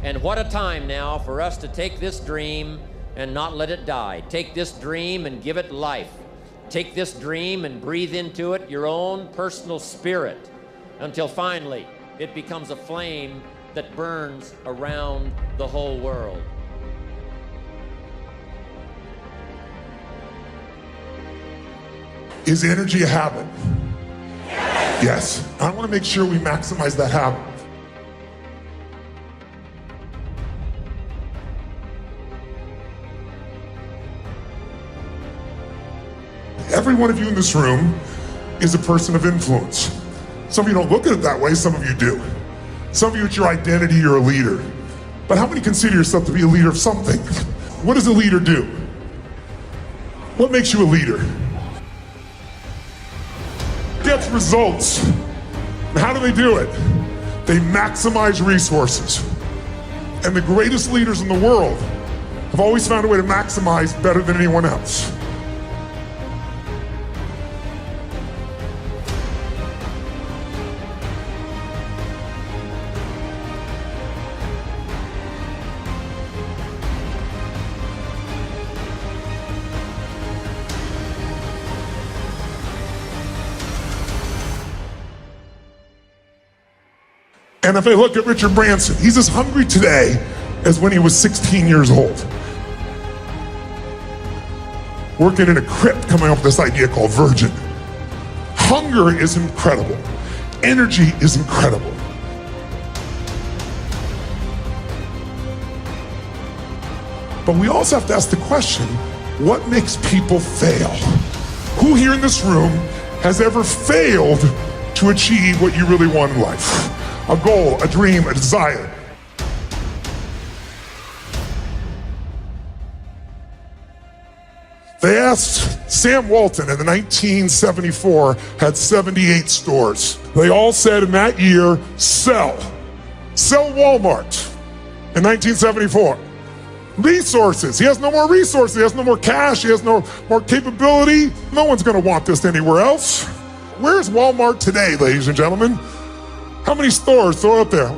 And what a time now for us to take this dream and not let it die. Take this dream and give it life. Take this dream and breathe into it your own personal spirit until finally it becomes a flame that burns around the whole world. Is energy a habit? Yes. I want to make sure we maximize that habit. Every one of you in this room is a person of influence. Some of you don't look at it that way, some of you do. Some of you, it's your identity, you're a leader. But how many consider yourself to be a leader of something? What does a leader do? What makes you a leader? Gets results. And how do they do it? They maximize resources. And the greatest leaders in the world have always found a way to maximize better than anyone else. And if I look at Richard Branson, he's as hungry today as when he was 16 years old. Working in a crypt, coming up with this idea called Virgin. Hunger is incredible. Energy is incredible. But we also have to ask the question, what makes people fail? Who here in this room has ever failed to achieve what you really want in life? A goal, a dream, a desire. They asked Sam Walton in the 1974, had 78 stores. They all said in that year, sell. Sell Walmart in 1974. Resources, he has no more resources, he has no more cash, he has no more capability. No one's gonna want this anywhere else. Where's Walmart today, ladies and gentlemen? How many stores? Throw it up there.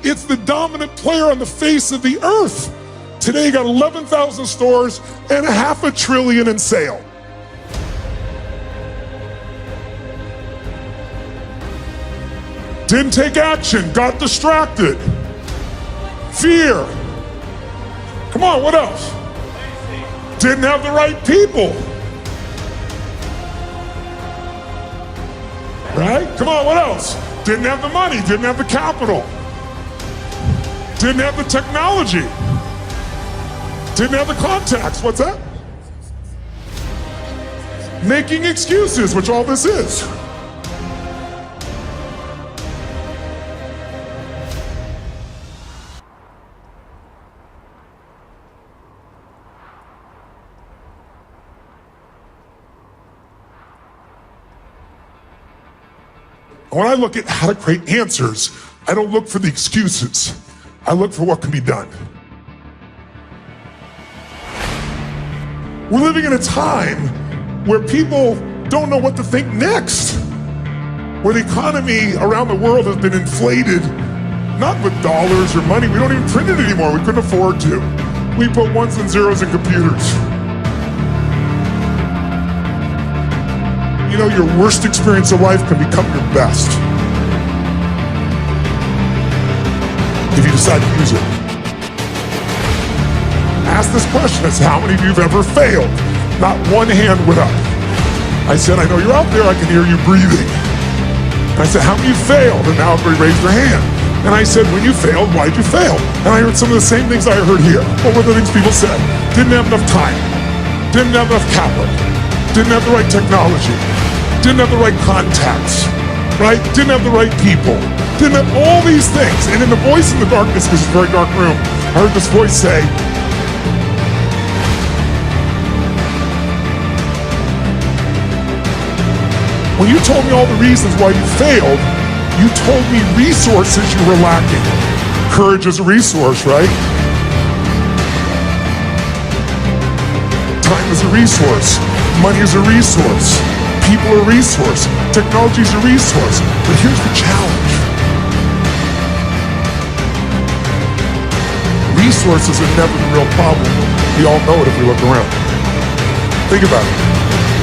It's the dominant player on the face of the earth. Today you got 11,000 stores and $500 billion in sale. Didn't take action, got distracted. Fear. Come on, what else? Didn't have the right people. Right? Come on, what else? Didn't have the money, didn't have the capital. Didn't have the technology. Didn't have the contacts. What's that? Making excuses, which all this is. When I look at how to create answers, I don't look for the excuses. I look for what can be done. We're living in a time where people don't know what to think next. Where the economy around the world has been inflated, not with dollars or money. We don't even print it anymore. We couldn't afford to. We put ones and zeros in computers. You know, your worst experience of life can become your best if you decide to use it. Ask this question, it's how many of you have ever failed? Not one hand went up. I said, I know you're out there, I can hear you breathing. I said, how many of you failed? And now everybody raised their hand. And I said, when you failed, why'd you fail? And I heard some of the same things I heard here. What were the things people said? Didn't have enough time. Didn't have enough capital. Didn't have the right technology. Didn't have the right contacts, right? Didn't have the right people. Didn't have all these things. And in the voice in the darkness, because it's a very dark room, I heard this voice say, when you told me all the reasons why you failed, you told me resources you were lacking. Courage is a resource, right? Time is a resource. Money is a resource. People are a resource. Technology is a resource. But here's the challenge. resources are never the real problem. We all know it if we look around. Think about it.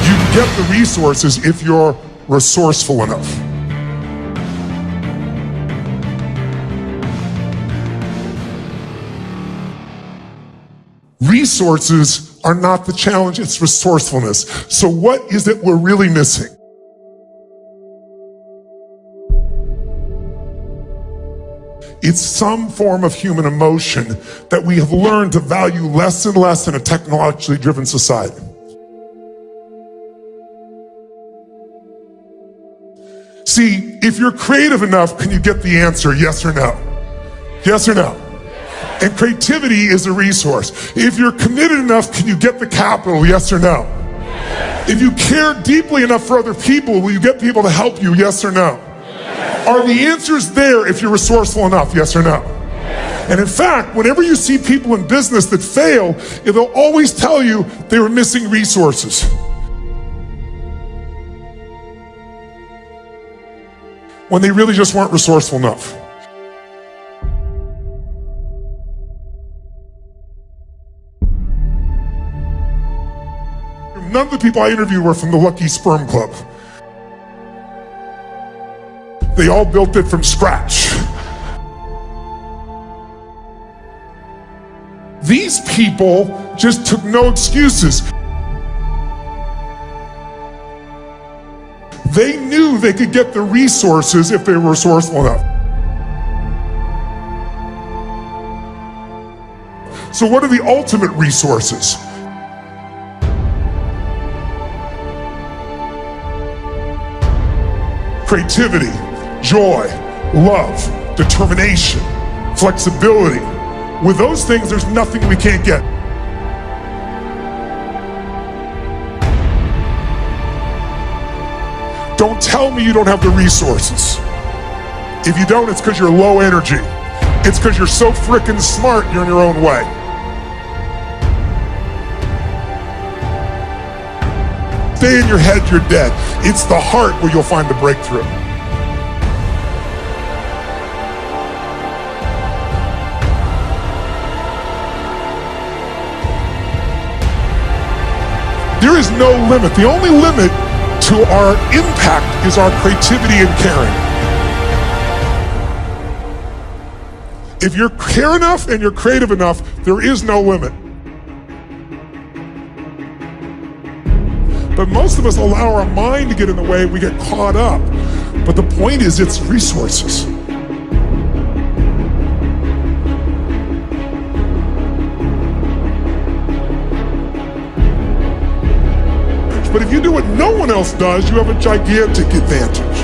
You get the resources if you're resourceful enough. Resources are not the challenge, it's resourcefulness. So what is it we're really missing? It's some form of human emotion that we have learned to value less and less in a technologically driven society. See, if you're creative enough, can you get the answer, yes or no? Yes or no? And creativity is a resource. If you're committed enough, can you get the capital, yes or no? If you care deeply enough for other people, will you get people to help you, yes or no? Are the answers there if you're resourceful enough, yes or no? And in fact, whenever you see people in business that fail, they'll always tell you they were missing resources. When they really just weren't resourceful enough. None of the people I interviewed were from the Lucky Sperm Club. They all built it from scratch. These people just took no excuses. They knew they could get the resources if they were resourceful enough. So what are the ultimate resources? Creativity, joy, love, determination, flexibility. With those things, there's nothing we can't get. Don't tell me you don't have the resources. If you don't, it's because you're low energy. It's because you're so frickin' smart, you're in your own way. Stay in your head, you're dead. It's the heart where you'll find the breakthrough. There is no limit. The only limit to our impact is our creativity and caring. If you care enough and you're creative enough, there is no limit. But most of us allow our mind to get in the way, we get caught up. But the point is, it's resources. But if you do what no one else does, you have a gigantic advantage.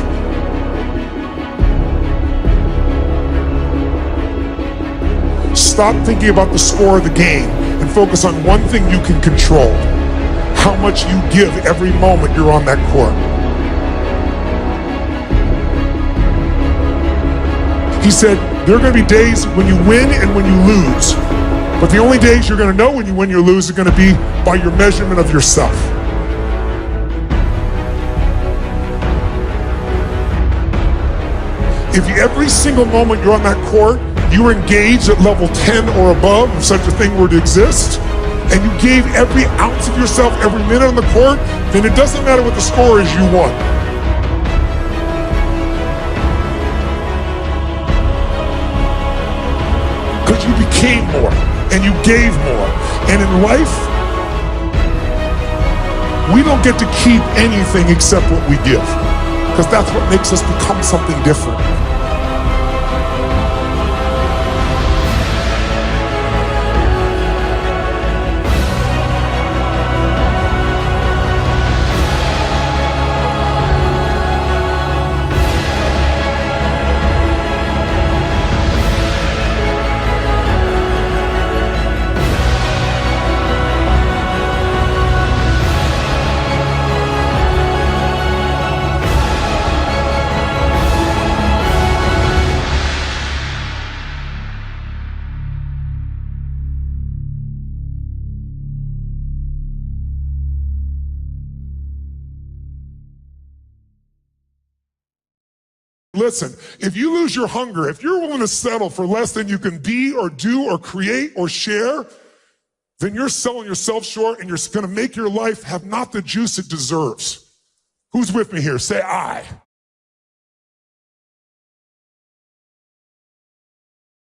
Stop thinking about the score of the game and focus on one thing you can control. How much you give every moment you're on that court. He said, there are going to be days when you win and when you lose. But the only days you're going to know when you win or lose are going to be by your measurement of yourself. If every single moment you're on that court, you're engaged at level 10 or above, if such a thing were to exist, and you gave every ounce of yourself every minute on the court, then it doesn't matter what the score is, you won. Because you became more, and you gave more. And in life, we don't get to keep anything except what we give. Because that's what makes us become something different. Listen, if you lose your hunger, if you're willing to settle for less than you can be or do or create or share, then you're selling yourself short and you're going to make your life have not the juice it deserves. Who's with me here? Say I.